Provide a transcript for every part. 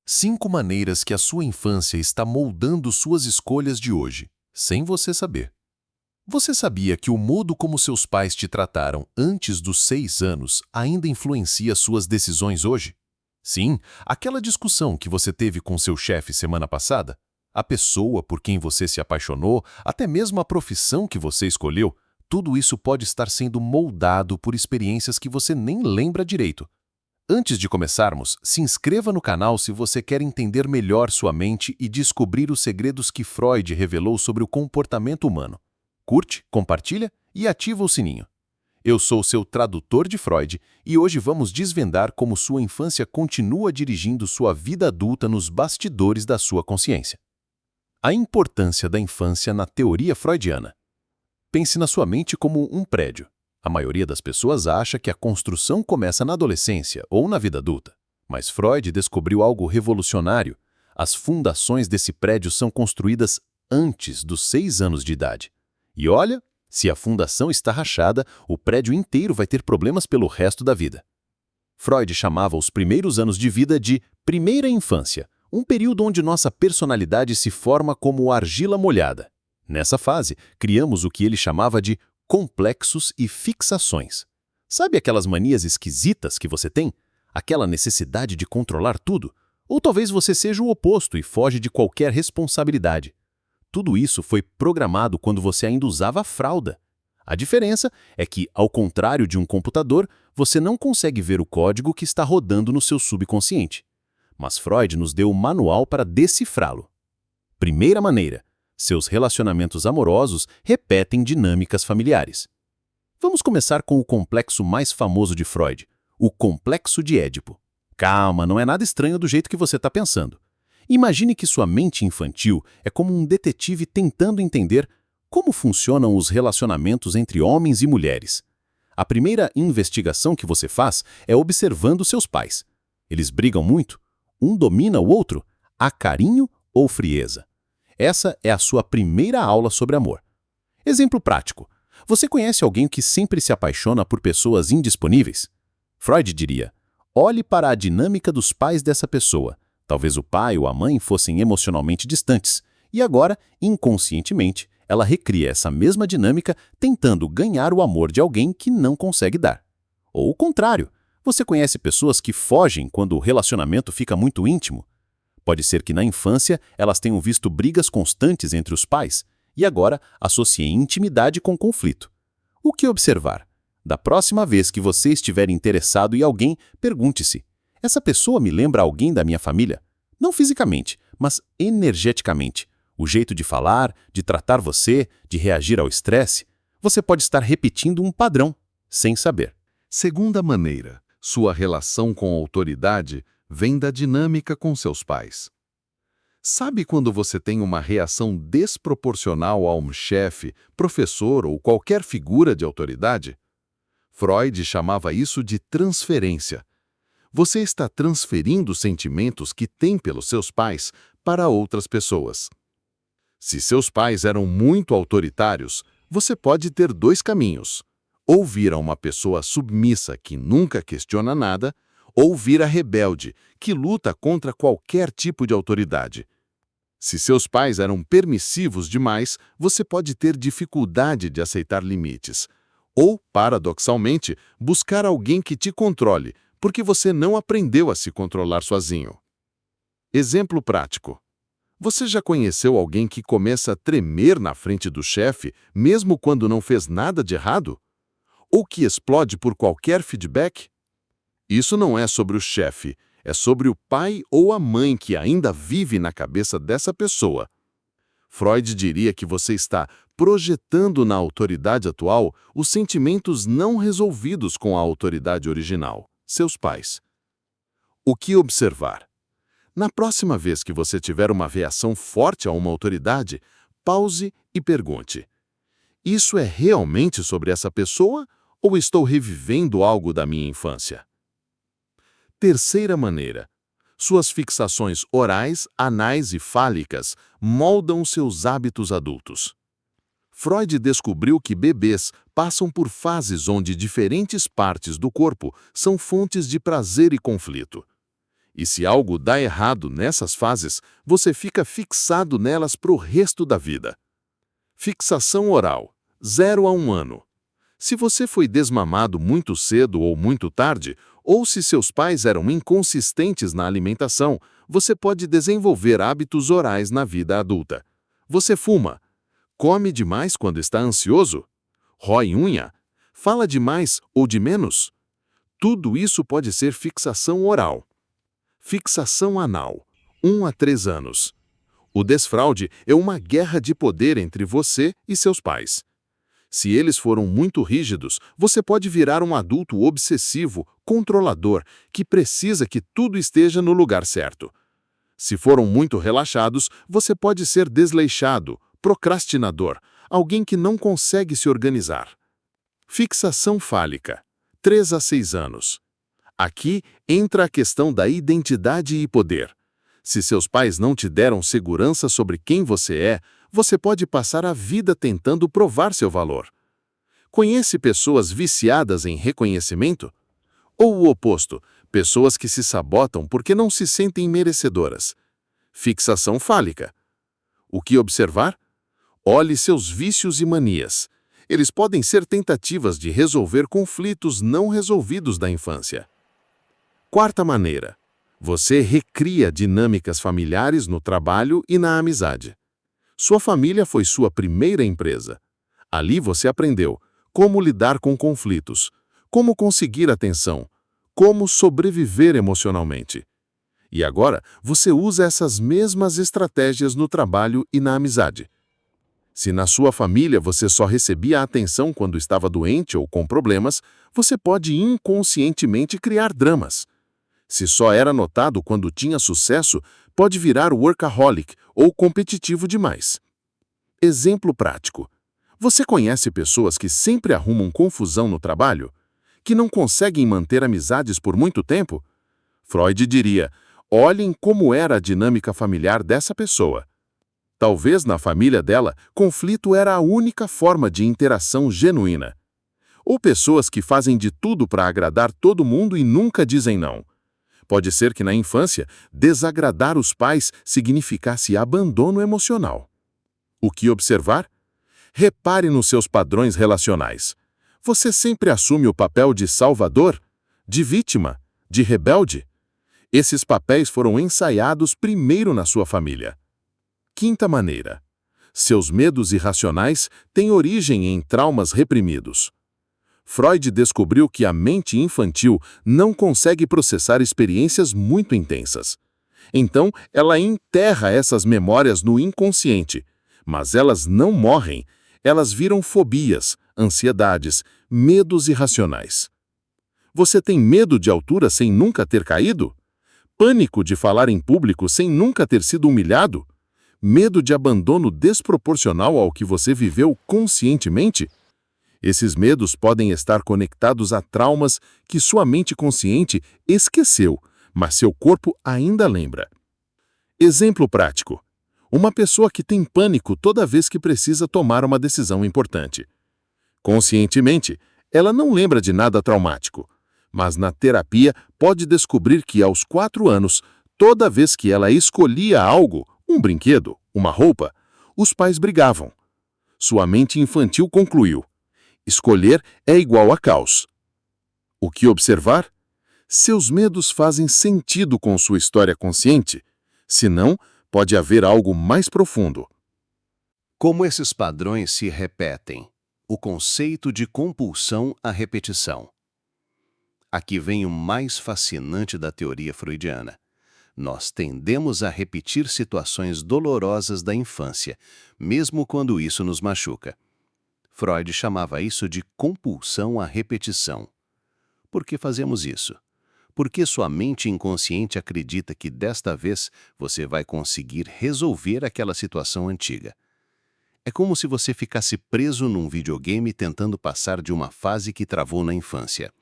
5 maneiras que a sua infância está moldando suas escolhas de hoje, sem você saber. Você sabia que o modo como seus pais te trataram antes dos 6 anos ainda influencia suas decisões hoje? Sim, aquela discussão que você teve com seu chefe semana passada, a pessoa por quem você se apaixonou, até mesmo a profissão que você escolheu, tudo isso pode estar sendo moldado por experiências que você nem lembra direito. Antes de começarmos, se inscreva no canal se você quer entender melhor sua mente e descobrir os segredos que Freud revelou sobre o comportamento humano. Curte, compartilha e ativa o sininho. Eu sou seu tradutor de Freud e hoje vamos desvendar como sua infância continua dirigindo sua vida adulta nos bastidores da sua consciência. A importância da infância na teoria freudiana. Pense na sua mente como um prédio. A maioria das pessoas acha que a construção começa na adolescência ou na vida adulta. Mas Freud descobriu algo revolucionário. As fundações desse prédio são construídas antes dos 6 anos de idade. E olha, se a fundação está rachada, o prédio inteiro vai ter problemas pelo resto da vida. Freud chamava os primeiros anos de vida de primeira infância, um período onde nossa personalidade se forma como argila molhada. Nessa fase, criamos o que ele chamava de complexos e fixações. Sabe aquelas manias esquisitas que você tem? Aquela necessidade de controlar tudo? Ou talvez você seja o oposto e foge de qualquer responsabilidade. Tudo isso foi programado quando você ainda usava a fralda. A diferença é que, ao contrário de um computador, você não consegue ver o código que está rodando no seu subconsciente. Mas Freud nos deu um manual para decifrá-lo. Primeira maneira: seus relacionamentos amorosos repetem dinâmicas familiares. Vamos começar com o complexo mais famoso de Freud, o complexo de Édipo. Calma, não é nada estranho do jeito que você está pensando. Imagine que sua mente infantil é como um detetive tentando entender como funcionam os relacionamentos entre homens e mulheres. A primeira investigação que você faz é observando seus pais. Eles brigam muito? Um domina o outro? Há carinho ou frieza? Essa é a sua primeira aula sobre amor. Exemplo prático. Você conhece alguém que sempre se apaixona por pessoas indisponíveis? Freud diria: olhe para a dinâmica dos pais dessa pessoa. Talvez o pai ou a mãe fossem emocionalmente distantes, e agora, inconscientemente, ela recria essa mesma dinâmica tentando ganhar o amor de alguém que não consegue dar. Ou o contrário, você conhece pessoas que fogem quando o relacionamento fica muito íntimo? Pode ser que na infância elas tenham visto brigas constantes entre os pais e agora associem intimidade com conflito. O que observar? Da próxima vez que você estiver interessado em alguém, pergunte-se: essa pessoa me lembra alguém da minha família? Não fisicamente, mas energeticamente. O jeito de falar, de tratar você, de reagir ao estresse. Você pode estar repetindo um padrão, sem saber. Segunda maneira: sua relação com a autoridade vem da dinâmica com seus pais. Sabe quando você tem uma reação desproporcional a um chefe, professor ou qualquer figura de autoridade? Freud chamava isso de transferência. Você está transferindo sentimentos que tem pelos seus pais para outras pessoas. Se seus pais eram muito autoritários, você pode ter 2 caminhos: ou vir a uma pessoa submissa que nunca questiona nada, ou vir a rebelde, que luta contra qualquer tipo de autoridade. Se seus pais eram permissivos demais, você pode ter dificuldade de aceitar limites. Ou, paradoxalmente, buscar alguém que te controle, porque você não aprendeu a se controlar sozinho. Exemplo prático. Você já conheceu alguém que começa a tremer na frente do chefe, mesmo quando não fez nada de errado? Ou que explode por qualquer feedback? Isso não é sobre o chefe, é sobre o pai ou a mãe que ainda vive na cabeça dessa pessoa. Freud diria que você está projetando na autoridade atual os sentimentos não resolvidos com a autoridade original, seus pais. O que observar? Na próxima vez que você tiver uma reação forte a uma autoridade, pause e pergunte: isso é realmente sobre essa pessoa ou estou revivendo algo da minha infância? Terceira maneira: suas fixações orais, anais e fálicas moldam seus hábitos adultos. Freud descobriu que bebês passam por fases onde diferentes partes do corpo são fontes de prazer e conflito. E se algo dá errado nessas fases, você fica fixado nelas para o resto da vida. Fixação oral, 0 a 1 ano. Se você foi desmamado muito cedo ou muito tarde, ou se seus pais eram inconsistentes na alimentação, você pode desenvolver hábitos orais na vida adulta. Você fuma, come demais quando está ansioso, rói unha, fala demais ou de menos. Tudo isso pode ser fixação oral. Fixação anal, 1 a 3 anos. O desfraude é uma guerra de poder entre você e seus pais. Se eles foram muito rígidos, você pode virar um adulto obsessivo, controlador, que precisa que tudo esteja no lugar certo. Se foram muito relaxados, você pode ser desleixado, procrastinador, alguém que não consegue se organizar. Fixação fálica, 3 a 6 anos. Aqui entra a questão da identidade e poder. Se seus pais não te deram segurança sobre quem você é, você pode passar a vida tentando provar seu valor. Conhece pessoas viciadas em reconhecimento? Ou o oposto, pessoas que se sabotam porque não se sentem merecedoras? Fixação fálica. O que observar? Olhe seus vícios e manias. Eles podem ser tentativas de resolver conflitos não resolvidos da infância. Quarta maneira. Você recria dinâmicas familiares no trabalho e na amizade. Sua família foi sua primeira empresa. Ali você aprendeu como lidar com conflitos, como conseguir atenção, como sobreviver emocionalmente. E agora você usa essas mesmas estratégias no trabalho e na amizade. Se na sua família você só recebia atenção quando estava doente ou com problemas, você pode inconscientemente criar dramas. Se só era notado quando tinha sucesso, pode virar workaholic ou competitivo demais. Exemplo prático. Você conhece pessoas que sempre arrumam confusão no trabalho? Que não conseguem manter amizades por muito tempo? Freud diria, olhem como era a dinâmica familiar dessa pessoa. Talvez na família dela, conflito era a única forma de interação genuína. Ou pessoas que fazem de tudo para agradar todo mundo e nunca dizem não. Pode ser que na infância, desagradar os pais significasse abandono emocional. O que observar? Repare nos seus padrões relacionais. Você sempre assume o papel de salvador, de vítima, de rebelde? Esses papéis foram ensaiados primeiro na sua família. Quinta maneira. Seus medos irracionais têm origem em traumas reprimidos. Freud descobriu que a mente infantil não consegue processar experiências muito intensas. Então, ela enterra essas memórias no inconsciente, mas elas não morrem, elas viram fobias, ansiedades, medos irracionais. Você tem medo de altura sem nunca ter caído? Pânico de falar em público sem nunca ter sido humilhado? Medo de abandono desproporcional ao que você viveu conscientemente? Esses medos podem estar conectados a traumas que sua mente consciente esqueceu, mas seu corpo ainda lembra. Exemplo prático. Uma pessoa que tem pânico toda vez que precisa tomar uma decisão importante. Conscientemente, ela não lembra de nada traumático, mas na terapia pode descobrir que aos 4 anos, toda vez que ela escolhia algo, um brinquedo, uma roupa, os pais brigavam. Sua mente infantil concluiu: escolher é igual a caos. O que observar? Seus medos fazem sentido com sua história consciente. Se não, pode haver algo mais profundo. Como esses padrões se repetem? O conceito de compulsão à repetição. Aqui vem o mais fascinante da teoria freudiana. Nós tendemos a repetir situações dolorosas da infância, mesmo quando isso nos machuca. Freud chamava isso de compulsão à repetição. Por que fazemos isso? Porque sua mente inconsciente acredita que desta vez você vai conseguir resolver aquela situação antiga. É como se você ficasse preso num videogame tentando passar de uma fase que travou na infância.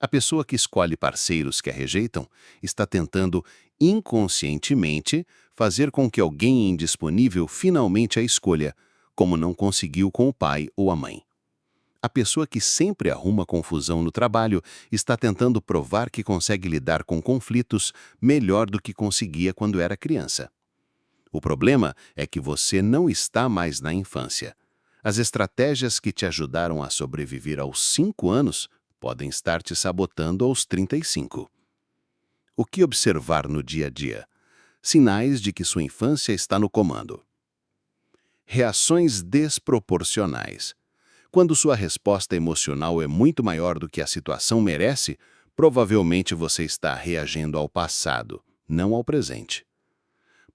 A pessoa que escolhe parceiros que a rejeitam está tentando, inconscientemente, fazer com que alguém indisponível finalmente a escolha, como não conseguiu com o pai ou a mãe. A pessoa que sempre arruma confusão no trabalho está tentando provar que consegue lidar com conflitos melhor do que conseguia quando era criança. O problema é que você não está mais na infância. As estratégias que te ajudaram a sobreviver aos 5 anos podem estar te sabotando aos 35. O que observar no dia a dia? Sinais de que sua infância está no comando. Reações desproporcionais. Quando sua resposta emocional é muito maior do que a situação merece, provavelmente você está reagindo ao passado, não ao presente.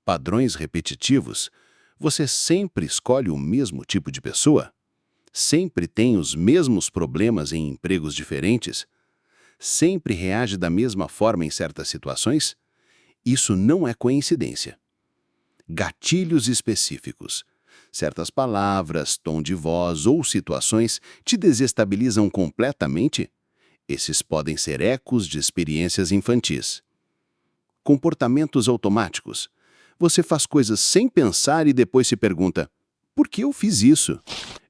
Padrões repetitivos. Você sempre escolhe o mesmo tipo de pessoa? Sempre tem os mesmos problemas em empregos diferentes? Sempre reage da mesma forma em certas situações? Isso não é coincidência. Gatilhos específicos. Certas palavras, tom de voz ou situações te desestabilizam completamente? Esses podem ser ecos de experiências infantis. Comportamentos automáticos. Você faz coisas sem pensar e depois se pergunta: por que eu fiz isso?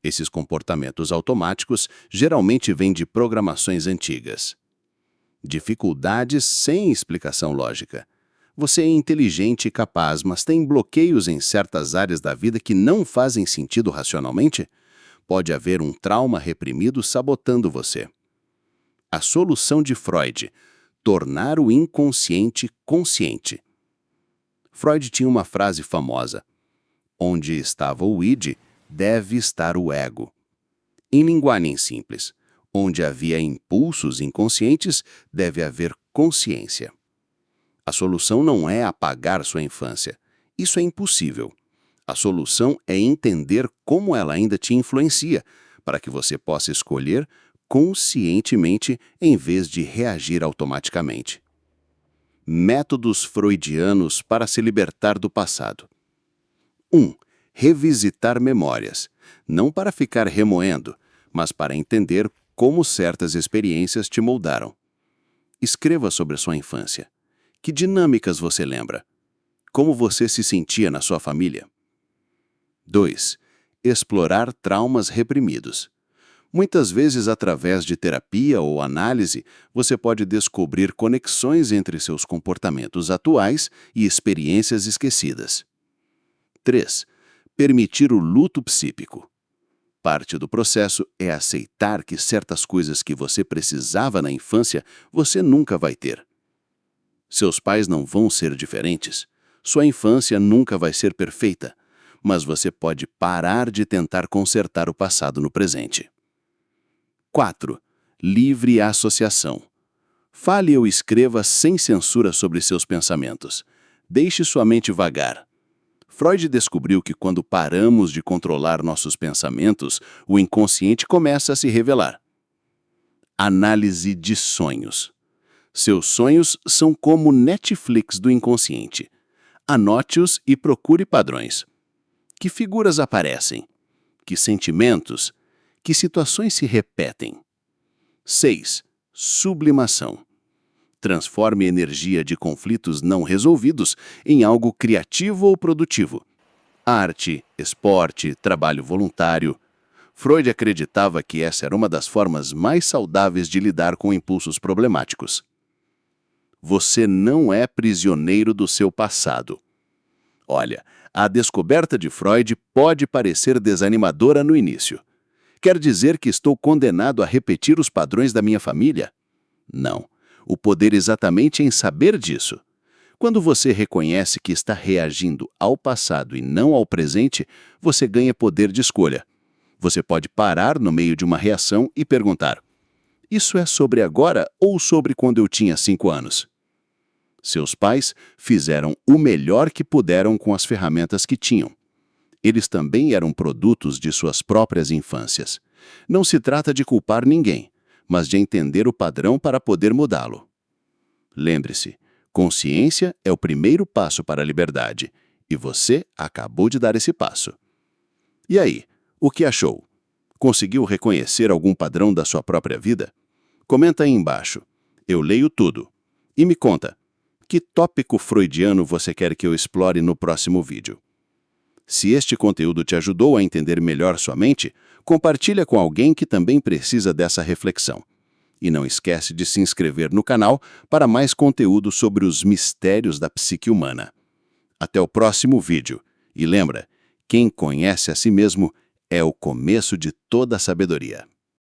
Esses comportamentos automáticos geralmente vêm de programações antigas. Dificuldades sem explicação lógica. Você é inteligente e capaz, mas tem bloqueios em certas áreas da vida que não fazem sentido racionalmente? Pode haver um trauma reprimido sabotando você. A solução de Freud: tornar o inconsciente consciente. Freud tinha uma frase famosa: onde estava o id, deve estar o ego. Em linguagem simples, onde havia impulsos inconscientes, deve haver consciência. A solução não é apagar sua infância. Isso é impossível. A solução é entender como ela ainda te influencia, para que você possa escolher conscientemente em vez de reagir automaticamente. Métodos freudianos para se libertar do passado. 1. Revisitar memórias. Não para ficar remoendo, mas para entender como certas experiências te moldaram. Escreva sobre a sua infância. Que dinâmicas você lembra? Como você se sentia na sua família? 2. Explorar traumas reprimidos. Muitas vezes, através de terapia ou análise, você pode descobrir conexões entre seus comportamentos atuais e experiências esquecidas. 3. Permitir o luto psíquico. Parte do processo é aceitar que certas coisas que você precisava na infância você nunca vai ter. Seus pais não vão ser diferentes. Sua infância nunca vai ser perfeita, mas você pode parar de tentar consertar o passado no presente. 4. Livre associação. Fale ou escreva sem censura sobre seus pensamentos. Deixe sua mente vagar. Freud descobriu que quando paramos de controlar nossos pensamentos, o inconsciente começa a se revelar. Análise de sonhos. Seus sonhos são como Netflix do inconsciente. Anote-os e procure padrões. Que figuras aparecem? Que sentimentos? Que situações se repetem? 6. Sublimação. Transforme energia de conflitos não resolvidos em algo criativo ou produtivo. Arte, esporte, trabalho voluntário. Freud acreditava que essa era uma das formas mais saudáveis de lidar com impulsos problemáticos. Você não é prisioneiro do seu passado. Olha, a descoberta de Freud pode parecer desanimadora no início. Quer dizer que estou condenado a repetir os padrões da minha família? Não. O poder exatamente em saber disso. Quando você reconhece que está reagindo ao passado e não ao presente, você ganha poder de escolha. Você pode parar no meio de uma reação e perguntar: isso é sobre agora ou sobre quando eu tinha 5 anos? Seus pais fizeram o melhor que puderam com as ferramentas que tinham. Eles também eram produtos de suas próprias infâncias. Não se trata de culpar ninguém, mas de entender o padrão para poder mudá-lo. Lembre-se, consciência é o primeiro passo para a liberdade, e você acabou de dar esse passo. E aí, o que achou? Conseguiu reconhecer algum padrão da sua própria vida? Comenta aí embaixo. Eu leio tudo. E me conta, que tópico freudiano você quer que eu explore no próximo vídeo? Se este conteúdo te ajudou a entender melhor sua mente, Compartilha com alguém que também precisa dessa reflexão. E não esquece de se inscrever no canal para mais conteúdo sobre os mistérios da psique humana. Até o próximo vídeo. E lembra, quem conhece a si mesmo é o começo de toda a sabedoria.